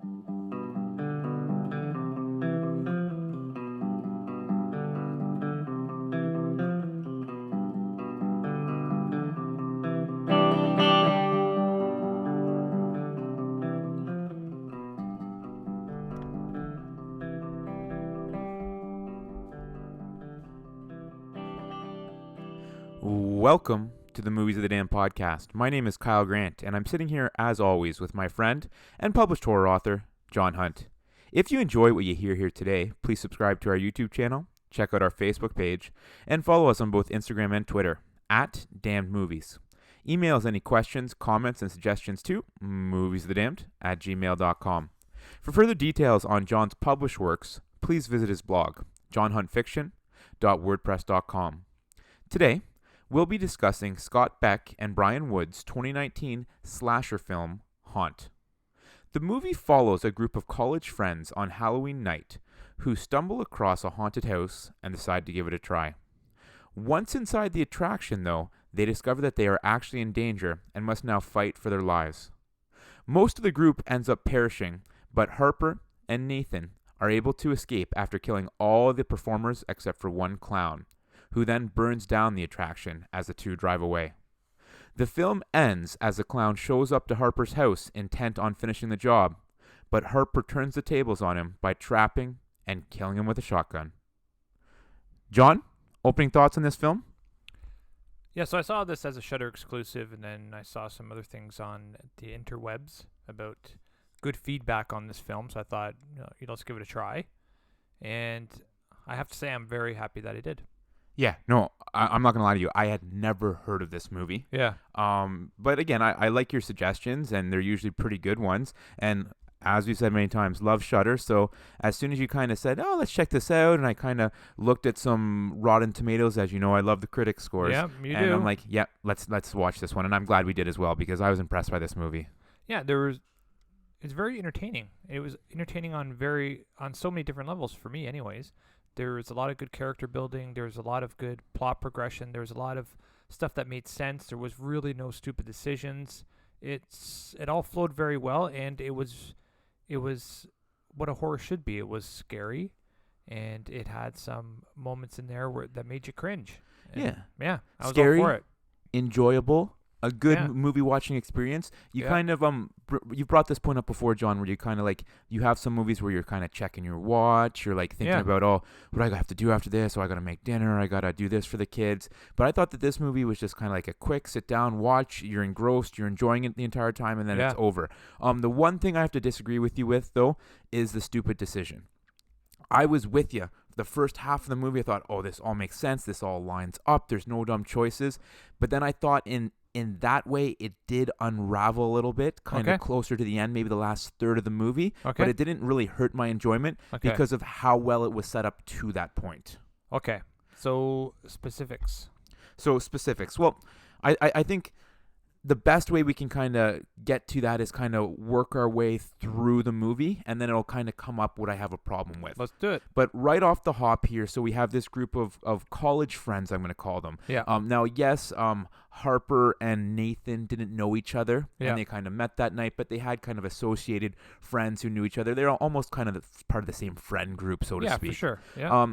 Welcome to the Movies of the Damn podcast. My name is Kyle Grant, and I'm sitting here, as always, with my friend and published horror author, John Hunt. If you enjoy what you hear here today, please subscribe to our YouTube channel, check out our Facebook page, and follow us on both Instagram and Twitter, @DamnedMovies. Email us any questions, comments, and suggestions to moviesofthedamned@gmail.com. For further details on John's published works, please visit his blog, johnhuntfiction.wordpress.com. Today, we'll be discussing Scott Beck and Brian Wood's 2019 slasher film, Haunt. The movie follows a group of college friends on Halloween night who stumble across a haunted house and decide to give it a try. Once inside the attraction, though, they discover that they are actually in danger and must now fight for their lives. Most of the group ends up perishing, but Harper and Nathan are able to escape after killing all the performers except for one clown, who then burns down the attraction as the two drive away. The film ends as the clown shows up to Harper's house intent on finishing the job, but Harper turns the tables on him by trapping and killing him with a shotgun. John, opening thoughts on this film? Yeah, so I saw this as a Shudder exclusive, and then I saw some other things on the interwebs about good feedback on this film, so I thought, let's give it a try. And I have to say I'm very happy that I did. Yeah, no, I'm not going to lie to you. I had never heard of this movie. Yeah. But again, I like your suggestions, and they're usually pretty good ones. And as we've said many times, love Shudder. So as soon as you kind of said, oh, let's check this out, and I kind of looked at some Rotten Tomatoes, as you know, I love the critic scores. Yeah, you and do. I'm like, yeah, let's watch this one. And I'm glad we did as well, because I was impressed by this movie. Yeah, it's very entertaining. It was entertaining on so many different levels for me anyways. There was a lot of good character building. There was a lot of good plot progression. There was a lot of stuff that made sense. There was really no stupid decisions. It all flowed very well, and it was what a horror should be. It was scary, and it had some moments in there that made you cringe. And I was scary, all for it. Enjoyable, a good movie watching experience. You kind of you've brought this point up before, John, where you kind of like, you have some movies where you're kind of checking your watch, you're like thinking about, oh, what do I have to do after this? Oh, I got to make dinner, I got to do this for the kids. But I thought that this movie was just kind of like a quick sit down watch. You're engrossed, you're enjoying it the entire time, and then it's over. The one thing I have to disagree with you with, though, is the stupid decision. I was with you. The first half of the movie, I thought, oh, this all makes sense, this all lines up, there's no dumb choices. But then I thought in that way, it did unravel a little bit, kind of closer to the end, maybe the last third of the movie. But it didn't really hurt my enjoyment because of how well it was set up to that point. Okay. So, specifics. Well, I think the best way we can kind of get to that is kind of work our way through the movie, and then it'll kind of come up what I have a problem with. Let's do it. But right off the hop here, so we have this group of college friends, I'm going to call them. Yeah. Now, yes, Harper and Nathan didn't know each other, and they kind of met that night, but they had kind of associated friends who knew each other. They're almost kind of part of the same friend group, so to speak. Yeah, for sure. Yeah.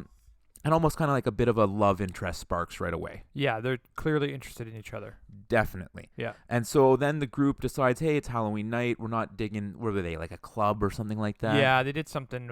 And almost kind of like a bit of a love interest sparks right away. Yeah, they're clearly interested in each other. Definitely. Yeah. And so then the group decides, hey, it's Halloween night. We're not digging, where were they, like a club or something like that? Yeah, they did something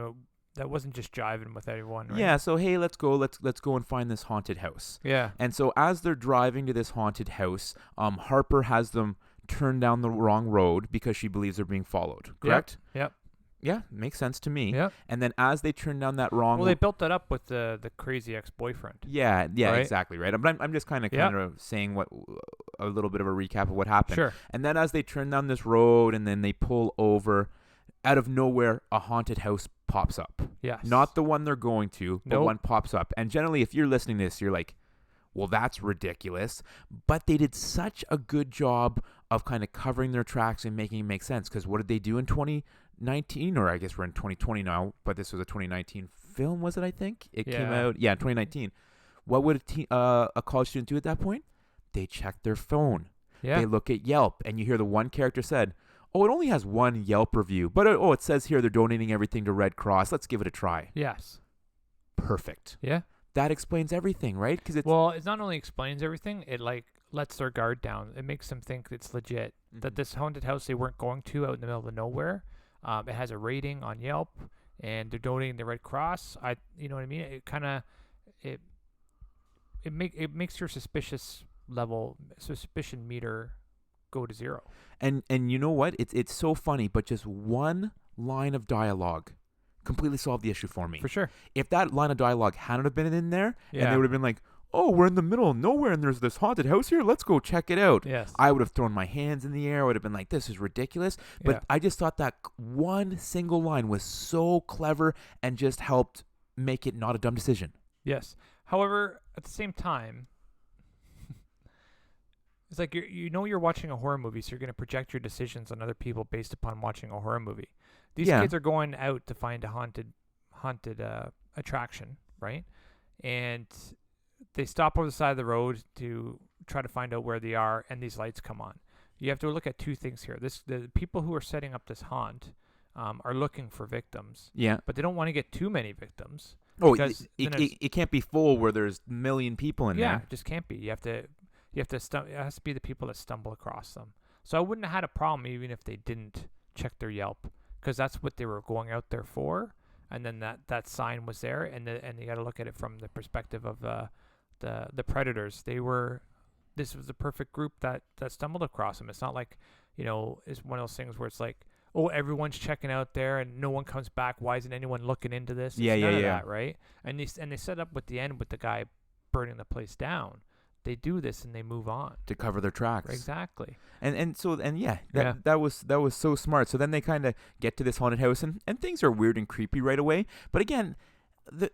that wasn't just jiving with everyone, right? Yeah, so hey, let's go and find this haunted house. Yeah. And so as they're driving to this haunted house, Harper has them turn down the wrong road because she believes they're being followed, correct? Yep. Yeah, makes sense to me. Yeah. And then as they turn down that wrong... Well, they built that up with the crazy ex-boyfriend. Yeah, right? Exactly, right? I'm just kind of saying a little bit of a recap of what happened. Sure. And then as they turn down this road and then they pull over, out of nowhere, a haunted house pops up. Yes. Not the one they're going to, but one pops up. And generally, if you're listening to this, you're like, well, that's ridiculous. But they did such a good job of kind of covering their tracks and making it make sense. Because what did they do in 2019? Or I guess we're in 2020 now, but this was a 2019 film, was it, I think? It came out, in 2019. What would a college student do at that point? They check their phone. Yeah. They look at Yelp, and you hear the one character said, oh, it only has one Yelp review, but it says here they're donating everything to Red Cross. Let's give it a try. Yes. Perfect. Yeah. That explains everything, right? Because it not only explains everything, it like lets their guard down. It makes them think it's legit. That this haunted house they weren't going to out in the middle of nowhere. It has a rating on Yelp, and they're donating the Red Cross. You know what I mean? It kind of it makes your suspicion meter go to zero. And you know what? It's so funny, but just one line of dialogue completely solved the issue for me. For sure. If that line of dialogue hadn't have been in there, Yeah. and they would have been like, oh, we're in the middle of nowhere and there's this haunted house here, let's go check it out. Yes. I would have thrown my hands in the air. I would have been like, this is ridiculous. But Yeah. I just thought that one single line was so clever and just helped make it not a dumb decision. Yes. However, at the same time, it's like you're watching a horror movie, so you're going to project your decisions on other people based upon watching a horror movie. These Yeah. kids are going out to find a haunted attraction, right? And they stop over the side of the road to try to find out where they are, and these lights come on. You have to look at two things here. The people who are setting up this haunt are looking for victims, Yeah. but they don't want to get too many victims. Oh, Because then it's- it can't be full where there's a million people in Yeah, there. it just can't be. You have to it has to be the people that stumble across them. So I wouldn't have had a problem even if they didn't check their Yelp, because that's what they were going out there for. And then that sign was there, and you got to look at it from the perspective of the predators. This was the perfect group that stumbled across them. It's not like, it's one of those things where it's like, oh, everyone's checking out there and no one comes back. Why isn't anyone looking into this? Yeah, It's yeah, none of yeah. that, right? And they set up with the end with the guy burning the place down. They do this and they move on. To cover their tracks. Exactly. That was so smart. So then they kind of get to this haunted house and things are weird and creepy right away. But again, the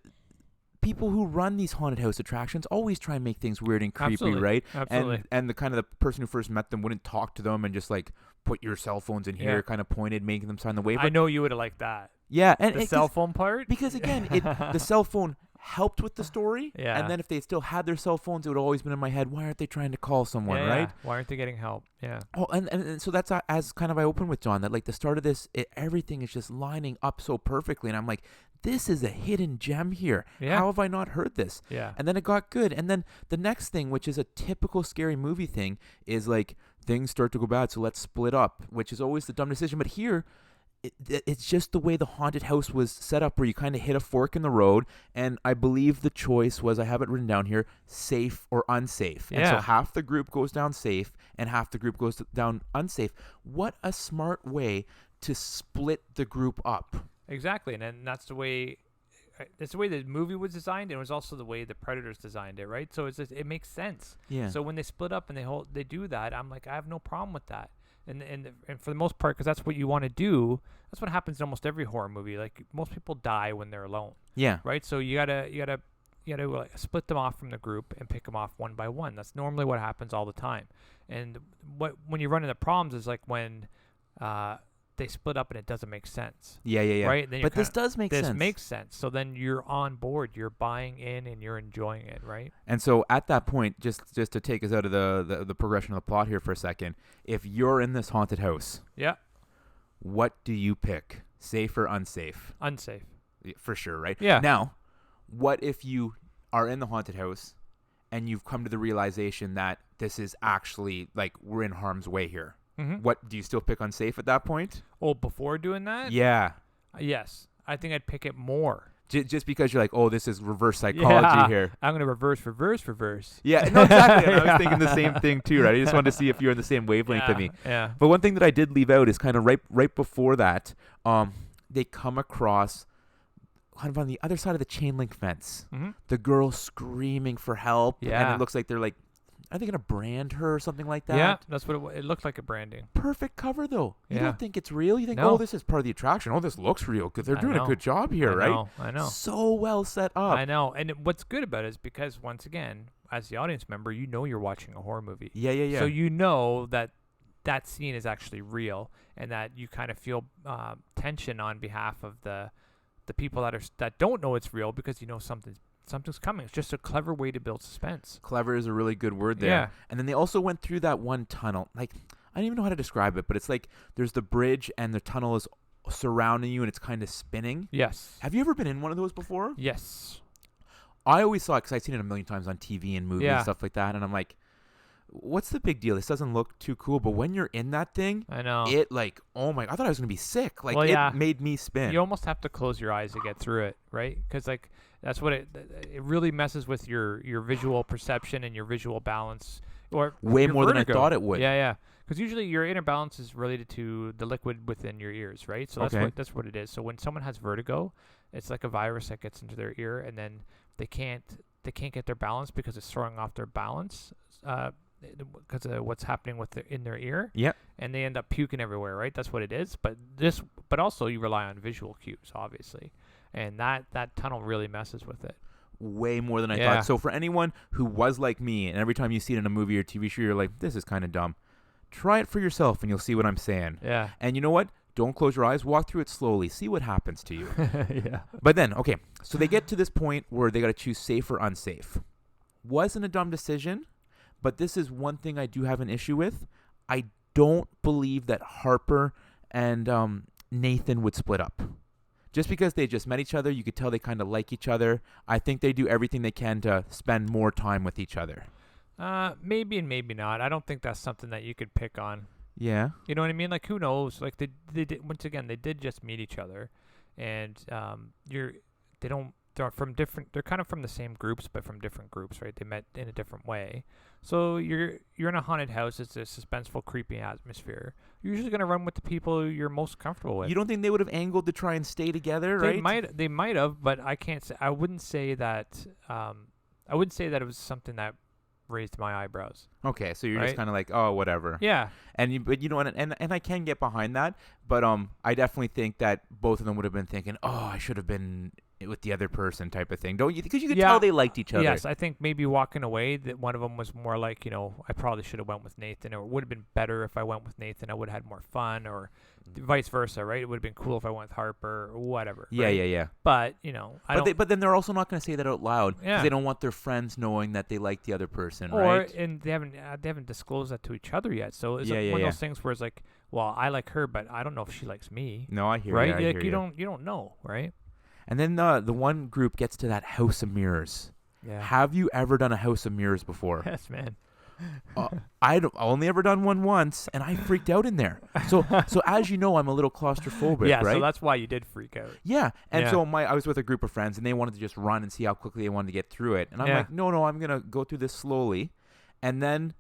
people who run these haunted house attractions always try and make things weird and creepy, Absolutely. right? Absolutely. And the kind of the person who first met them wouldn't talk to them and just like put your cell phones in here, Yeah. kind of pointed, making them sign the waiver. I know you would have liked that. Yeah, and The cell phone part? because again, the cell phone helped with the story. Yeah. And then if they still had their cell phones, it would always been in my head, why aren't they trying to call someone, Yeah, right? Why aren't they getting help? Yeah. Oh, and so that's as kind of I opened with John, that like the start of this, everything is just lining up so perfectly, and I'm like, this is a hidden gem here. Yeah. How have I not heard this? Yeah. And then it got good, and then the next thing, which is a typical scary movie thing, is like things start to go bad, so let's split up, which is always the dumb decision. But here, it's just the way the haunted house was set up, where you kind of hit a fork in the road, and I believe the choice was, I have it written down here, safe or unsafe. And so Yeah. half the group goes down safe and half the group goes down unsafe. What a smart way to split the group up. Exactly. And then that's the way the movie was designed, and it was also the way the Predators designed it, right? So it makes sense. Yeah. So when they split up and they do that, I'm like, I have no problem with that. And for the most part, because that's what you want to do. That's what happens in almost every horror movie. Like, most people die when they're alone, Yeah. right? So you gotta like split them off from the group and pick them off one by one. That's normally what happens all the time. And when you run into problems is like when they split up and it doesn't make sense. Yeah. Right? Then you're But this does make sense. This makes sense. So then you're on board. You're buying in and you're enjoying it, right? And so at that point, just to take us out of the progression of the plot here for a second, if you're in this haunted house, Yeah. what do you pick? Safe or unsafe? Unsafe. For sure, right? Yeah. Now, what if you are in the haunted house and you've come to the realization that this is actually, like, we're in harm's way here? Mm-hmm. What, do you still pick unsafe at that point? Oh, before doing that? Yeah. Yes. I think I'd pick it more. Just because you're like, oh, this is reverse psychology here. I'm going to reverse. Yeah, no, exactly. And I was thinking the same thing too, right? I just wanted to see if you're on the same wavelength Yeah. of me. Yeah. But one thing that I did leave out is kind of right before that, they come across kind of on the other side of the chain link fence, Mm-hmm. the girl screaming for help. And Yeah. it looks like they're like, are they going to brand her or something like that? Yeah, that's what it looked like, a branding. Perfect cover, though. You Yeah. don't think it's real. You think, No. oh, this is part of the attraction. Oh, this looks real because they're I doing a know. good job here, right? I know. So well set up. I know. And what's good about it is because, once again, as the audience member, you know you're watching a horror movie. Yeah. So you know that scene is actually real, and that you kind of feel tension on behalf of the people that don't know it's real, because you know something's coming. It's just a clever way to build suspense. Clever is a really good word there. Yeah. And then they also went through that one tunnel. Like, I don't even know how to describe it, but it's like there's the bridge and the tunnel is surrounding you and it's kind of spinning. Yes. Have you ever been in one of those before? Yes. I always saw it because I've seen it a million times on TV and movies Yeah. and stuff like that, and I'm like, what's the big deal? This doesn't look too cool, but when you're in that thing, I know. it like, oh my, I thought I was gonna be sick. Like Well, it yeah. made me spin. You almost have to close your eyes to get through it, right? Because like that's what it really messes with your visual perception and your visual balance, or Way your more than I vertigo. thought it would. Yeah, yeah. Because usually your inner balance is related to the liquid within your ears, right? So Okay. that's what it is. So when someone has vertigo, it's like a virus that gets into their ear, and then they can't get their balance because it's throwing off their balance. Because of what's happening in their ear. Yep. And they end up puking everywhere, right? That's what it is. But also you rely on visual cues, obviously, and that tunnel really messes with it. Way more than I Yeah. thought. So for anyone who was like me, and every time you see it in a movie or TV show, you're like, this is kind of dumb. Try it for yourself, and you'll see what I'm saying. Yeah. And you know what? Don't close your eyes. Walk through it slowly. See what happens to you. Yeah. But then, okay, so they get to this point where they got to choose safe or unsafe. Wasn't a dumb decision, but this is one thing I do have an issue with. I don't believe that Harper and Nathan would split up. Just because they just met each other, you could tell they kind of like each other. I think they do everything they can to spend more time with each other. Maybe and maybe not. I don't think that's something that you could pick on. Yeah. You know what I mean? Like, who knows? Like, they did, once again, they did just meet each other, and they're from different. They're kind of from the same groups, but from different groups, right? They met in a different way. So you're in a haunted house. It's a suspenseful, creepy atmosphere. You're usually gonna run with the people you're most comfortable with. You don't think they would have angled to try and stay together, right? They might have, but I can't say. I wouldn't say that. I wouldn't say that it was something that raised my eyebrows. Okay, so you're Right? just kind of like, oh, whatever. Yeah. But you know what? And I can get behind that. But I definitely think that both of them would have been thinking, oh, I should have been with the other person, type of thing. Don't you? Because you could Yeah. tell they liked each other. Yes, I think maybe walking away, that one of them was more like, I probably should have went with Nathan, or it would have been better if I went with Nathan. I would have had more fun, or vice versa, right? It would have been cool if I went with Harper, or whatever. Yeah, right? yeah. But But then they're also not going to say that out loud because Yeah. they don't want their friends knowing that they like the other person, or right? and they haven't disclosed that to each other yet. So it's Yeah, one yeah, of yeah. those things where it's like, well, I like her, but I don't know if she likes me, No, I hear right? you. I Like, hear you don't know, right? And then the one group gets to that house of mirrors. Yeah. Have you ever done a house of mirrors before? Yes, man. I've only ever done one once, and I freaked out in there. So as you know, I'm a little claustrophobic, Yeah, right? so that's why you did freak out. Yeah, and Yeah. so I was with a group of friends, and they wanted to just run and see how quickly they wanted to get through it. And I'm Yeah. like, no, I'm going to go through this slowly. And then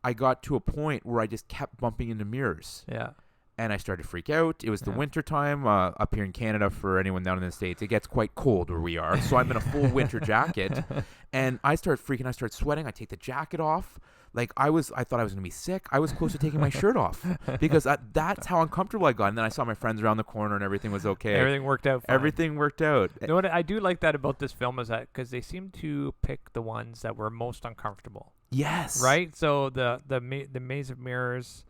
I got to a point where I just kept bumping into mirrors. Yeah. And I started to freak out. It was the Yeah. winter time up here in Canada. For anyone down in the States, it gets quite cold where we are. So I'm in a full winter jacket, and I start freaking. I start sweating. I take the jacket off. Like I thought I was gonna be sick. I was close to taking my shirt off because that's how uncomfortable I got. And then I saw my friends around the corner, and everything was okay. Everything worked out fine. Everything worked out. You know what I do like that about this film is that because they seem to pick the ones that were most uncomfortable, Yes. right? So the maze of mirrors,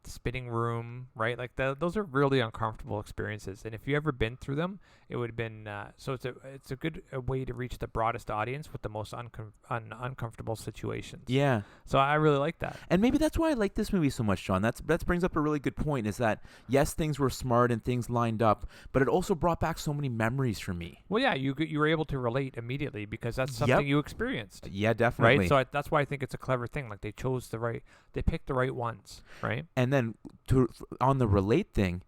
spinning room, right? Like those are really uncomfortable experiences. And if you ever been through them, it would have been so it's a good way to reach the broadest audience with the most uncomfortable situations. Yeah. So I really like that. And maybe that's why I like this movie so much, John. That brings up a really good point. Is that yes, things were smart and things lined up, but it also brought back so many memories for me. Well, yeah, you were able to relate immediately because that's something Yep. you experienced. Yeah, definitely. Right, so that's why I think it's a clever thing. Like they picked the right ones, right? And then on the relate thing,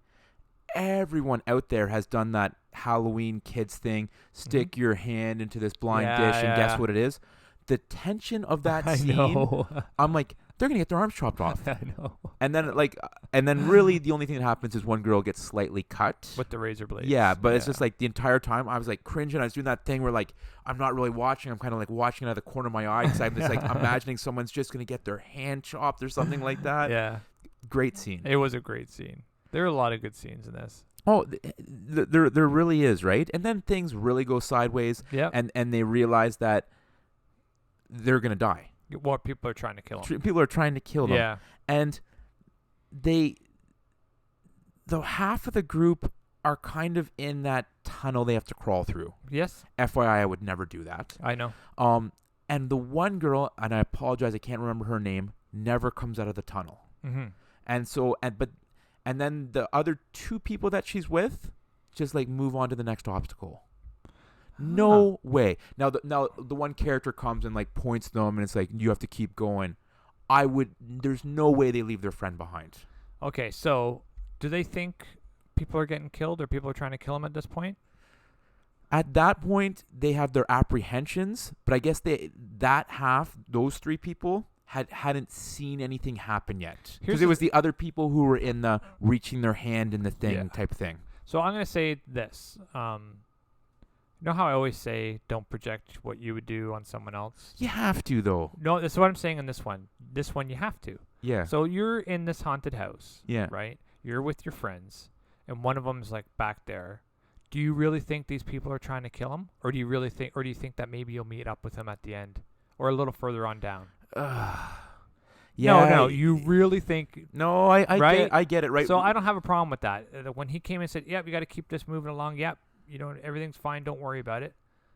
everyone out there has done that Halloween kids thing. Stick your hand into this blind Mm-hmm. Yeah, dish and guess yeah. what it is. The tension of that I scene, know. I'm like, they're gonna get their arms chopped off. I know. And then really the only thing that happens is one girl gets slightly cut. With the razor blades. Yeah, but it's just like the entire time I was like cringing. I was doing that thing where like I'm not really watching. I'm kind of like watching out of the corner of my eye because I'm just like imagining someone's just gonna get their hand chopped or something like that. Yeah, Great scene. it was a great scene. There are a lot of good scenes in this. Oh, there really is, right? And then things really go sideways, Yeah. and they realize that they're gonna die. What people are trying to kill him. People are trying to kill them. Yeah. And the half of the group are kind of in that tunnel they have to crawl through. Yes, FYI, I would never do that. I know. And the one girl, and I apologize, I can't remember her name, never comes out of the tunnel. Mm-hmm. And then the other two people that she's with just like move on to the next obstacle. No way. Now the one character comes and like points them and it's like you have to keep going. There's no way they leave their friend behind. Okay, so do they think people are getting killed or people are trying to kill them at this point? At that point, they have their apprehensions, but I guess those three people hadn't seen anything happen yet. Because it was the other people who were in the reaching their hand in the thing type thing. So I'm going to say this. You know how I always say don't project what you would do on someone else? You have to, though. No, this is what I'm saying in this one. This one you have to. Yeah. So you're in this haunted house. Yeah. Right? You're with your friends, and one of them's like back there. Do you really think these people are trying to kill him? Or do you think that maybe you'll meet up with him at the end? Or a little further on down? Yeah. No, you really think... No, I right? get it, right? So I don't have a problem with that. When he came and said, yep, you got to keep this moving along. Yep, everything's fine. Don't worry about it.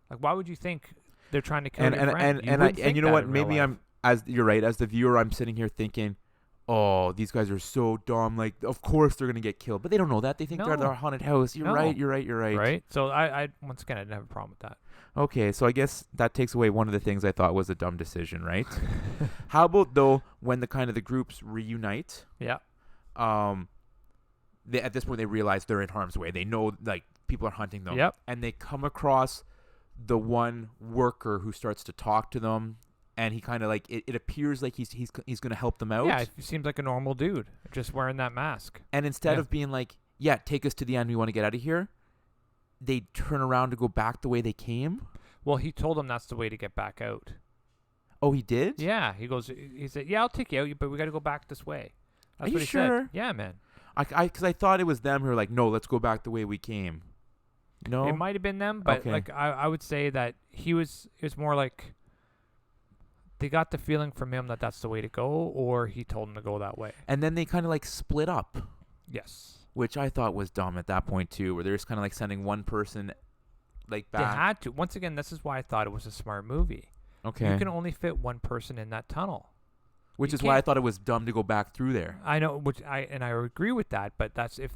Like, why would you think they're trying to kill your friend? And you know what? Maybe you're right. As the viewer, I'm sitting here thinking, oh, these guys are so dumb. Like, of course they're gonna get killed, but they don't know that. They think they're at our haunted house. You're right. Right. So I once again, I didn't have a problem with that. Okay, so I guess that takes away one of the things I thought was a dumb decision, right? How about though when the groups reunite? Yeah. At this point they realize they're in harm's way. They know like people are hunting them. Yep. And they come across the one worker who starts to talk to them. And he kind of like it appears like he's going to help them out. Yeah, he seems like a normal dude, just wearing that mask. And instead of being like, "Yeah, take us to the end. We want to get out of here," they turn around to go back the way they came. Well, he told them that's the way to get back out. Oh, he did? Yeah, he said, "Yeah, I'll take you out, but we got to go back this way." That's Are what you he sure? said. Yeah, man. Because I thought it was them who were like, "No, let's go back the way we came." No, it might have been them, but okay. like I would say that it was more like. They got the feeling from him that that's the way to go, or he told him to go that way. And then they kind of like split up. Yes. Which I thought was dumb at that point too, where they're just kind of like sending one person like back. They had to. Once again, this is why I thought it was a smart movie. Okay. You can only fit one person in that tunnel. Which is why I thought it was dumb to go back through there. I know, I agree with that, but if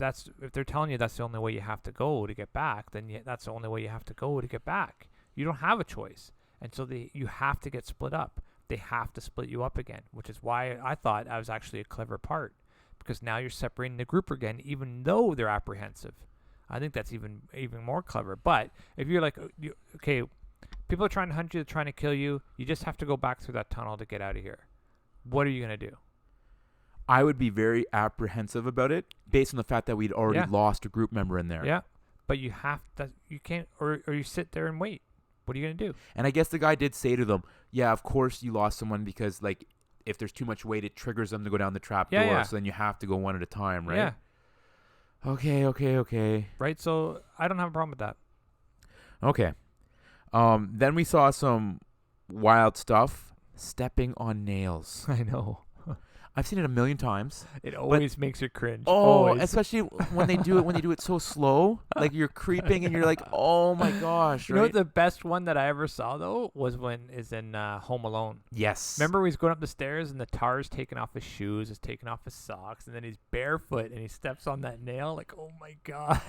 they're telling you that's the only way you have to go to get back, then that's the only way you have to go to get back. You don't have a choice. And so you have to get split up. They have to split you up again, which is why I thought that was actually a clever part, because now you're separating the group again, even though they're apprehensive. I think that's even more clever. But if you're like, okay, people are trying to hunt you, they're trying to kill you, you just have to go back through that tunnel to get out of here. What are you going to do? I would be very apprehensive about it based on the fact that we'd already lost a group member in there. Yeah, but you can't, or you sit there and wait. What are you going to do? And I guess the guy did say to them, yeah, of course you lost someone because, like, if there's too much weight, it triggers them to go down the trap door. Yeah. So then you have to go one at a time, right? Yeah. Okay. Right, so I don't have a problem with that. Okay. Then we saw some wild stuff. Stepping on nails. I know. I've seen it a million times. It always makes you cringe. Oh, always. Especially when they do it so slow. Like you're creeping and you're like, oh my gosh. You know what the best one that I ever saw though was in Home Alone. Yes. Remember he's going up the stairs and the tar's taking off his shoes, is taking off his socks, and then he's barefoot and he steps on that nail. Like, oh my god.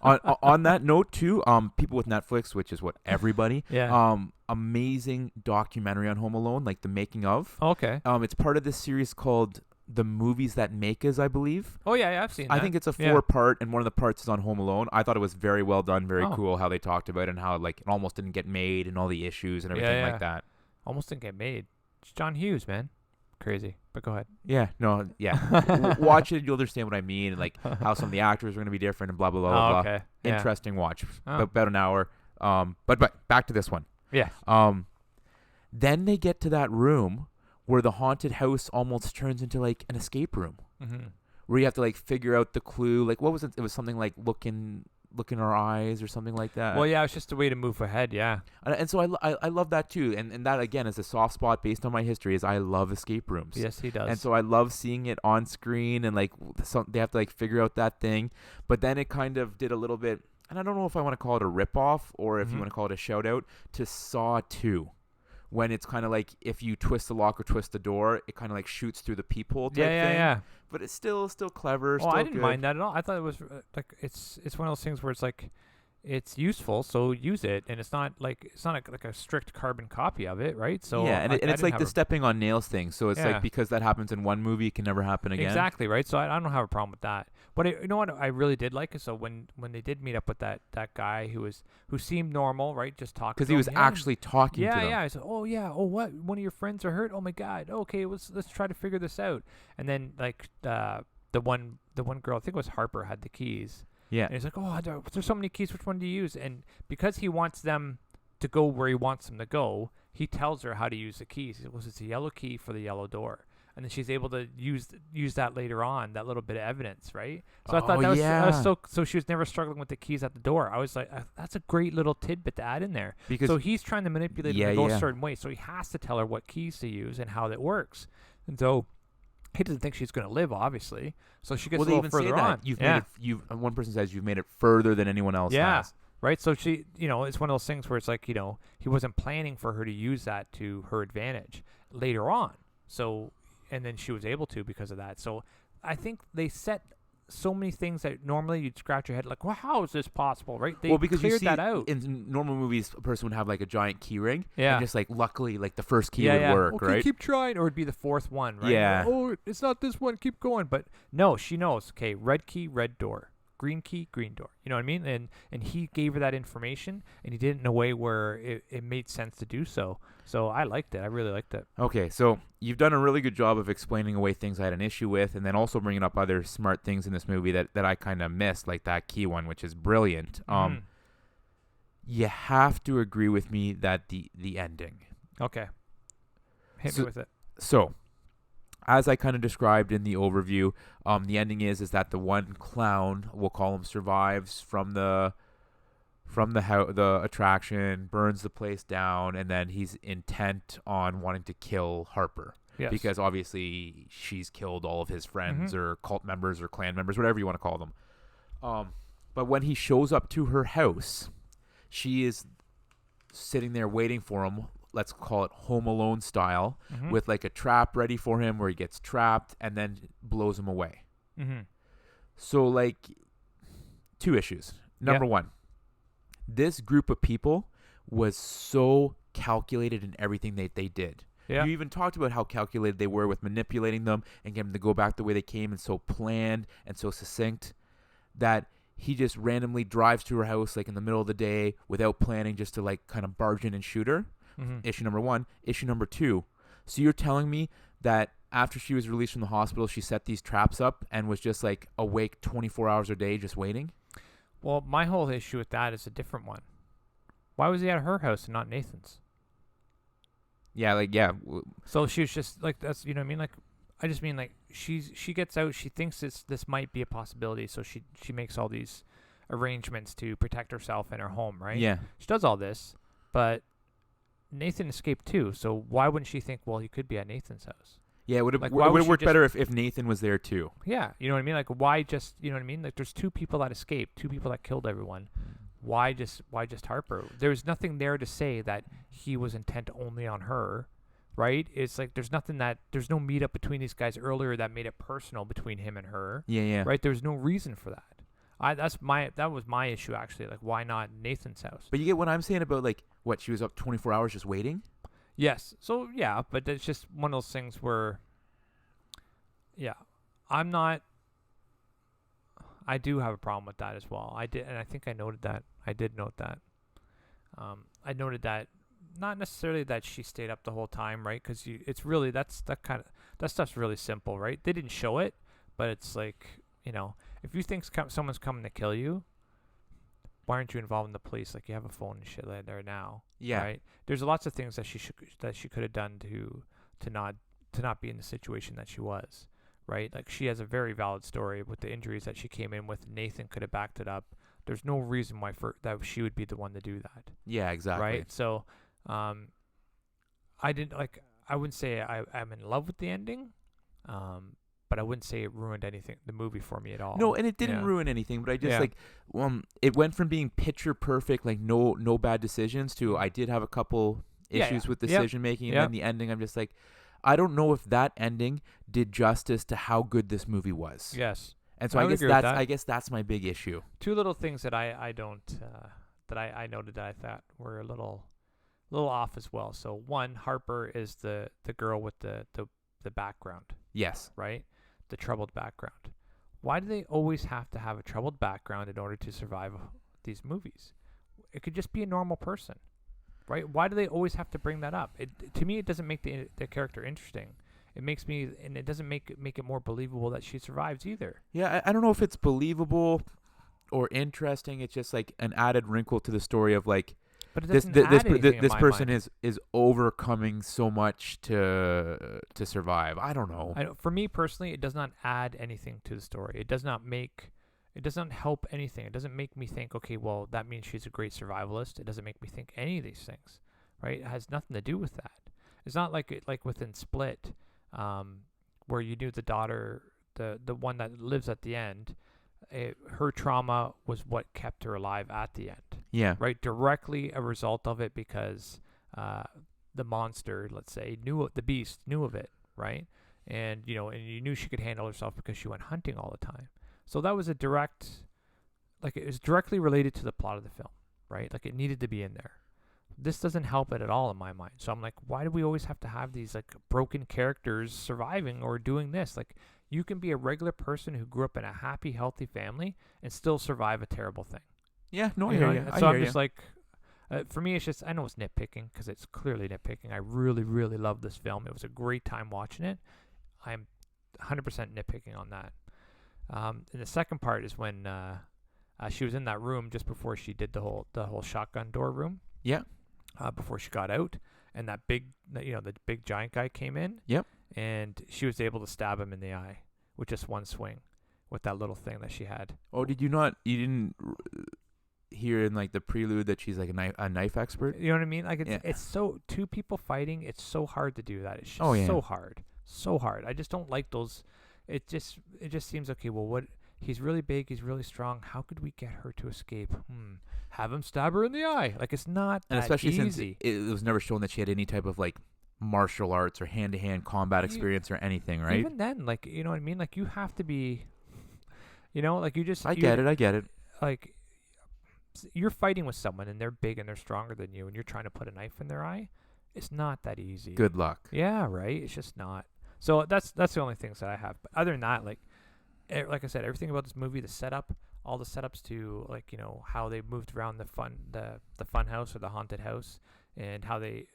on that note too, people with Netflix, which is what everybody. Yeah. Amazing documentary on Home Alone, like the making of. Okay. It's part of this series called The Movies That Make Us, I believe. Oh yeah, I've seen that. I think it's a 4-part, and one of the parts is on Home Alone. I thought it was very well done, very cool how they talked about it and how like it almost didn't get made and all the issues and everything like that. Almost didn't get made. It's John Hughes, man. Crazy. But go ahead. Watch it, you'll understand what I mean, and like how some of the actors are going to be different and blah blah blah. Okay. Interesting watch. About an hour. But back to this one. Yeah. Then they get to that room where the haunted house almost turns into like an escape room, where you have to like figure out the clue. Like what was it? It was something like look in our eyes or something like that. Well, yeah, it's just a way to move ahead. Yeah. And so I love that too. And that again is a soft spot based on my history. Is I love escape rooms. Yes, he does. And so I love seeing it on screen and like they have to like figure out that thing. But then it kind of did a little bit. And I don't know if I want to call it a ripoff or if you want to call it a shout out to Saw 2, when it's kind of like if you twist the lock or twist the door, it kind of like shoots through the peephole type thing. Yeah. But it's still clever. Oh, still I didn't good. mind that at all. I thought it was like it's one of those things where it's like it's useful, so use it, and it's not like a strict carbon copy of it, right? So yeah, and, I and it's didn't like have the a- stepping on nails thing. So it's Yeah. like because that happens in one movie, it can never happen again. Exactly, right? So I don't have a problem with that. But you know what I really did like is so when they did meet up with that guy who seemed normal, right? Just talking Because to he him, was yeah, actually talking to them. yeah. I said, oh yeah, oh what? One of your friends are hurt? Oh my god. Okay, let's try to figure this out. And then like the one girl, I think it was Harper, had the keys. Yeah. And he's like, oh, there's so many keys. Which one do you use? And because he wants them to go where he wants them to go, he tells her how to use the keys. He goes, it's a yellow key for the yellow door. And then she's able to use that later on, that little bit of evidence, right? So I thought that was so she was never struggling with the keys at the door. I was like, that's a great little tidbit to add in there. Because So he's trying to manipulate her to go a certain way. So he has to tell her what keys to use and how that works. And so he doesn't think she's going to live, obviously. So she gets well, a they little even further say that on. you've made it. One person says you've made it further than anyone else has. Right. So she, it's one of those things where it's like, he wasn't planning for her to use that to her advantage later on. So, and then she was able to because of that. So I think they set so many things that normally you'd scratch your head like, well, how is this possible? Right. They because cleared you see that out. in normal movies, a person would have like a giant key ring. Yeah. And just like luckily, like the first key would work, okay, right? keep trying, or it'd be the fourth one, right? Yeah. Oh, it's not this one. Keep going. But no, she knows. Okay, red key, red door. Green key, green door. You know what I mean? And he gave her that information, and he did it in a way where it made sense to do so. So I liked it. I really liked it. Okay, so you've done a really good job of explaining away things I had an issue with, and then also bringing up other smart things in this movie that I kind of missed, like that key one, which is brilliant. You have to agree with me that the ending. Okay. Hit me with it. So, as I kind of described in the overview, the ending is that the one clown, we'll call him, survives from the attraction, burns the place down, and then he's intent on wanting to kill Harper. Yes. Because obviously she's killed all of his friends or cult members or clan members, whatever you want to call them. But when he shows up to her house, she is sitting there waiting for him. Let's call it Home Alone style, with like a trap ready for him where he gets trapped and then blows him away. So like 2 issues. Number 1, this group of people was so calculated in everything they did. Yeah. You even talked about how calculated they were with manipulating them and getting them to go back the way they came, and so planned and so succinct that he just randomly drives to her house like in the middle of the day without planning, just to like kind of barge in and shoot her. Issue number 1. Issue number 2. So you're telling me that after she was released from the hospital, she set these traps up and was just like awake 24 hours a day just waiting? Well, my whole issue with that is a different one. Why was he at her house and not Nathan's? Yeah. So she was just like, that's, you know what I mean? Like, I just mean like she gets out, she thinks this might be a possibility, so she makes all these arrangements to protect herself and her home, right? Yeah. She does all this, but Nathan escaped too, so why wouldn't she think, well, he could be at Nathan's house? Yeah, it would have Like, why would she worked just- better if Nathan was there too. Yeah, you know what I mean? Like, why just, you know what I mean? Like, there's 2 people that escaped, 2 people that killed everyone. Why just Harper? There's nothing there to say that he was intent only on her, right? It's like there's no meetup between these guys earlier that made it personal between him and her. Yeah. Right? There's no reason for that. That was my issue actually. Like, why not Nathan's house? But you get what I'm saying about like what she was up 24 hours just waiting? Yes. So yeah, but it's just one of those things where, yeah, I do have a problem with that as well. I did, and I think I noted that. I did note that. I noted that not necessarily that she stayed up the whole time, right? Because it's really that stuff's really simple, right? They didn't show it, but it's like, if you think someone's coming to kill you, why aren't you involved in the police? Like, you have a phone and shit like there now. Yeah. Right. There's lots of things that she could have done to not be in the situation that she was. Right. Like, she has a very valid story with the injuries that she came in with. Nathan could have backed it up. There's no reason why that she would be the one to do that. Yeah, exactly. Right. So, I wouldn't say I'm in love with the ending. But I wouldn't say it ruined the movie for me at all. No, and it didn't ruin anything, but I just it went from being picture perfect, like no bad decisions, to I did have a couple Yeah, issues yeah. with Yep. decision making, and then the ending. I'm just like, I don't know if that ending did justice to how good this movie was. Yes. And so I I would guess agree with that's that. I guess that's my big issue. Two little things that I don't that I noted that I thought were a little off as well. So one, Harper is the girl with the background, Yes. right? The troubled background. Why do they always have to have a troubled background in order to survive these movies? It could just be a normal person, right? Why do they always have to bring that up? To me, it doesn't make the character interesting. It makes me, and it doesn't make it more believable that she survives either. Yeah, I don't know if it's believable or interesting. It's just like an added wrinkle to the story of like But it this doesn't this add this, anything in this my person mind. is overcoming so much to survive. I don't know. For me personally, it does not add anything to the story. It does not help anything. It doesn't make me think, okay, well, that means she's a great survivalist. It doesn't make me think any of these things, right? It has nothing to do with that. It's not like within Split, where you knew the daughter, the one that lives at the end, her trauma was what kept her alive at the end, Yeah. right? Directly a result of it because the monster, let's say, the beast knew of it, right? And you knew she could handle herself because she went hunting all the time. So that was it was directly related to the plot of the film, right? Like it needed to be in there. This doesn't help it at all in my mind. So I'm like, why do we always have to have these like broken characters surviving or doing this? Like you can be a regular person who grew up in a happy, healthy family and still survive a terrible thing. Yeah. No, I You hear know? you. So I I'm hear just you. like, for me, it's just, I know it's nitpicking because it's clearly nitpicking. I really, really love this film. It was a great time watching it. I'm 100% nitpicking on that. And the second part is when she was in that room just before she did the whole shotgun door room. Yeah. Before she got out, and the big giant guy came in. Yep. And she was able to stab him in the eye with just one swing, with that little thing that she had. Oh, you didn't hear in like the prelude that she's like a knife expert? You know what I mean? Like Yeah. it's so two people fighting. It's so hard to do that. It's just Oh, yeah. so hard. I just don't like those. It just seems okay. Well, what? He's really big. He's really strong. How could we get her to escape? Have him stab her in the eye. Like it's not And that especially since easy. it was never shown that she had any type of like martial arts or hand-to-hand combat You- experience or anything, right? Even then, like you know what I mean. Like you have to be. Like you just. I get it. Like you're fighting with someone and they're big and they're stronger than you and you're trying to put a knife in their eye. It's not that easy. Good luck. Yeah, right. It's just not. So that's the only things that I have. But other than that, like I said, everything about this movie, the setup, all the setups to like how they moved around the fun house or the haunted house, and how they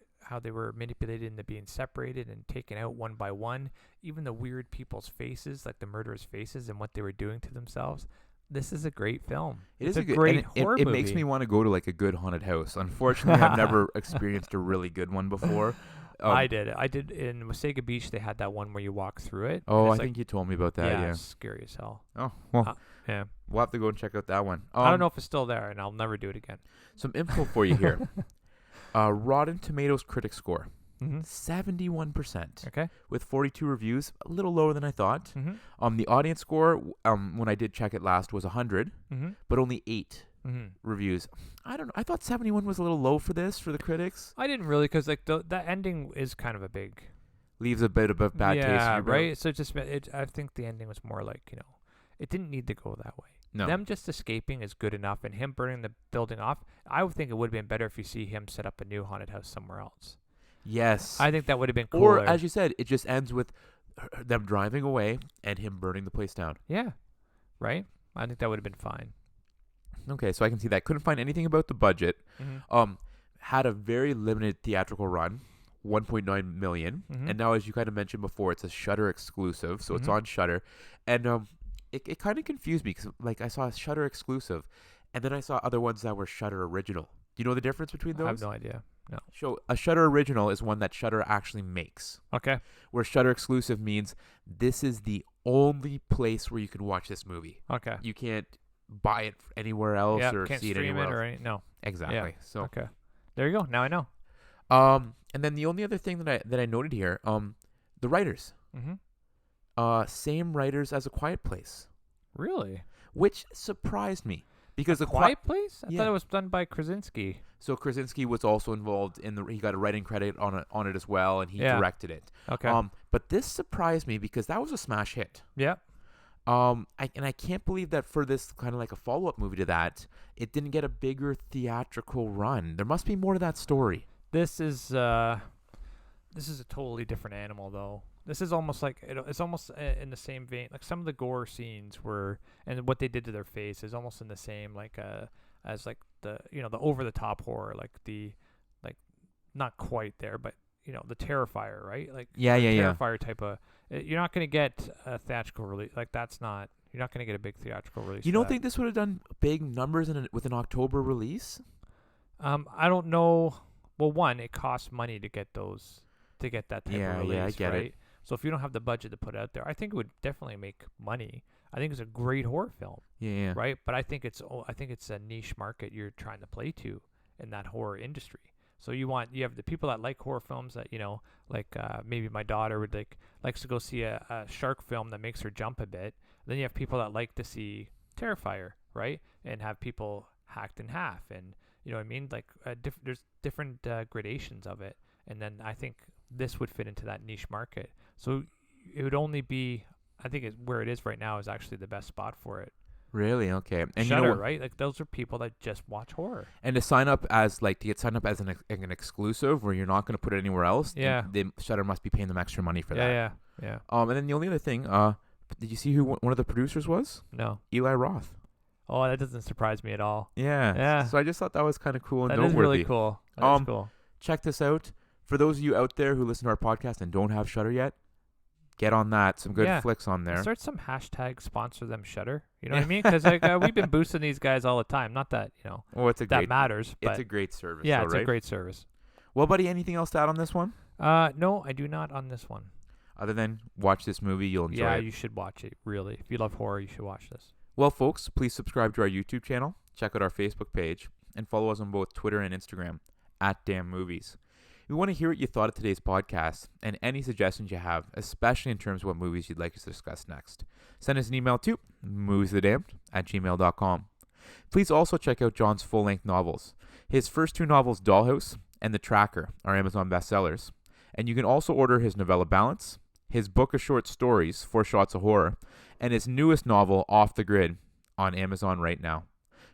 were manipulated into being separated and taken out one by one. Even the weird people's faces, like the murderers' faces, and what they were doing to themselves. This is a great film. It's a great horror it movie. makes me want to go to like a good haunted house. Unfortunately, I've never experienced a really good one before. I did in Wasaga Beach. They had that one where you walk through it. Oh, and I it's think you told me about that. Yeah. it's scary as hell. Oh, well, Yeah. we'll have to go and check out that one. I don't know if it's still there, and I'll never do it again. Some info for you here. Rotten Tomatoes critic score, Mm-hmm. 71%, Okay. with 42 reviews, a little lower than I thought. Mm-hmm. The audience score, when I did check it last, was 100, Mm-hmm. but only 8 Mm-hmm. reviews. I don't know. I thought 71 was a little low for the critics. I didn't really, because like that ending is kind of a big. Leaves a bit of a bad taste in Yeah, your mouth. right. So I think the ending was more like it didn't need to go that way. No. Them just escaping is good enough, and him burning the building off. I would think it would have been better if you see him set up a new haunted house somewhere else. Yes. I think that would have been cooler. Or, as you said, it just ends with them driving away and him burning the place down. Yeah, right. I think that would have been fine. Okay, so I can see that. Couldn't find anything about the budget. Mm-hmm. Had a very limited theatrical run, 1.9 million. Mhm. And now, as you kind of mentioned before, it's a Shudder exclusive, so it's Mhm. on Shudder. And it kind of confused me because, like, I saw a Shudder exclusive, and then I saw other ones that were Shudder original. Do you know the difference between those? I have no idea. No. So a Shudder original is one that Shudder actually makes, Okay. where Shudder exclusive means this is the only place where you can watch this movie. Okay. You can't buy it anywhere else Yeah. or Can't see it stream anywhere it else. or any. No. Exactly. So Okay. There you go. Now I know. and then the only other thing that I noted here, the writers, Mm-hmm. same writers as A Quiet Place, Really? which surprised me. because the Quiet Place? I Yeah. thought it was done by Krasinski. So Krasinski was also involved in he got a writing credit on it as well, and he Yeah. directed it. Okay. But this surprised me because that was a smash hit. Yeah. I can't believe that for this kind of like a follow-up movie to that, it didn't get a bigger theatrical run. There must be more to that story. This is a totally different animal, though. This is almost like it's almost in the same vein. Like some of the gore scenes were, and what they did to their face is almost in the same as like the the over the top horror, like not quite there, but the Terrifier, right? Like Yeah, the yeah, yeah. Terrifier type of. You're not gonna get a theatrical release. Like that's not. You're not gonna get a big theatrical release. You for don't that. think this would have done big numbers with an October release? I don't know. Well, one, it costs money to get that type Yeah, of release, I get it. right? So if you don't have the budget to put it out there, I think it would definitely make money. I think it's a great horror film, Yeah. right? But I think it's a niche market you're trying to play to in that horror industry. So you have the people that like horror films that like maybe my daughter would likes to go see a shark film that makes her jump a bit. Then you have people that like to see Terrifier, right? And have people hacked in half, and you know what I mean? Like there's different gradations of it, and then I think this would fit into that niche market. So it would only be, I think where it is right now is actually the best spot for it. Really? Okay. And Shudder, you know what? right? Like those are people that just watch horror. And to get signed up as an exclusive where you're not going to put it anywhere else. Yeah. The Shudder must be paying them extra money for that. Yeah. And then the only other thing, did you see who one of the producers was? No. Eli Roth. Oh, that doesn't surprise me at all. Yeah. Yeah. So I just thought that was kind of cool and That noteworthy. is really cool. That is cool. Check this out. For those of you out there who listen to our podcast and don't have Shudder yet, get on that. Some good flicks on there. Start some hashtag sponsor them Shudder. You know what I mean? Because we've been boosting these guys all the time. Not that Oh, it's a that great matters, but it's a great service. yeah, though, it's right? a great service. Well, buddy, anything else to add on this one? No, I do not on this one. Other than watch this movie, you'll enjoy Yeah, it. you should watch it. Really, if you love horror, you should watch this. Well, folks, please subscribe to our YouTube channel, check out our Facebook page, and follow us on both Twitter and Instagram @DamnMovies. We want to hear what you thought of today's podcast and any suggestions you have, especially in terms of what movies you'd like us to discuss next. Send us an email to moviesthedamned@gmail.com. Please also check out John's full-length novels. His first two novels, Dollhouse and The Tracker, are Amazon bestsellers. And you can also order his novella Balance, his book of short stories, 4 Shots of Horror, and his newest novel, Off the Grid, on Amazon right now.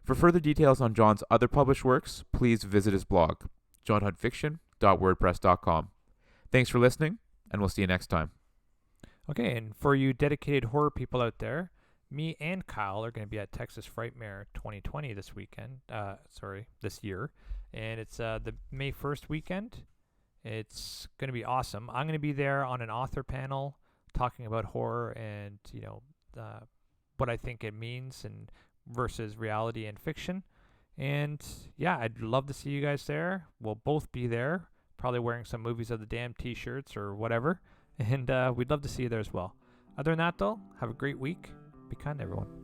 For further details on John's other published works, please visit his blog, johnhuntfiction.wordpress.com. Thanks for listening, and we'll see you next time. Okay, and for you dedicated horror people out there, me and Kyle are going to be at Texas Frightmare 2020 this year, and it's the May 1st weekend. It's going to be awesome. I'm going to be there on an author panel talking about horror and what I think it means and versus reality and fiction. And yeah, I'd love to see you guys there. We'll both be there, probably wearing some Movies of the Damned t-shirts or whatever. And we'd love to see you there as well. Other than that, though, have a great week. Be kind to everyone.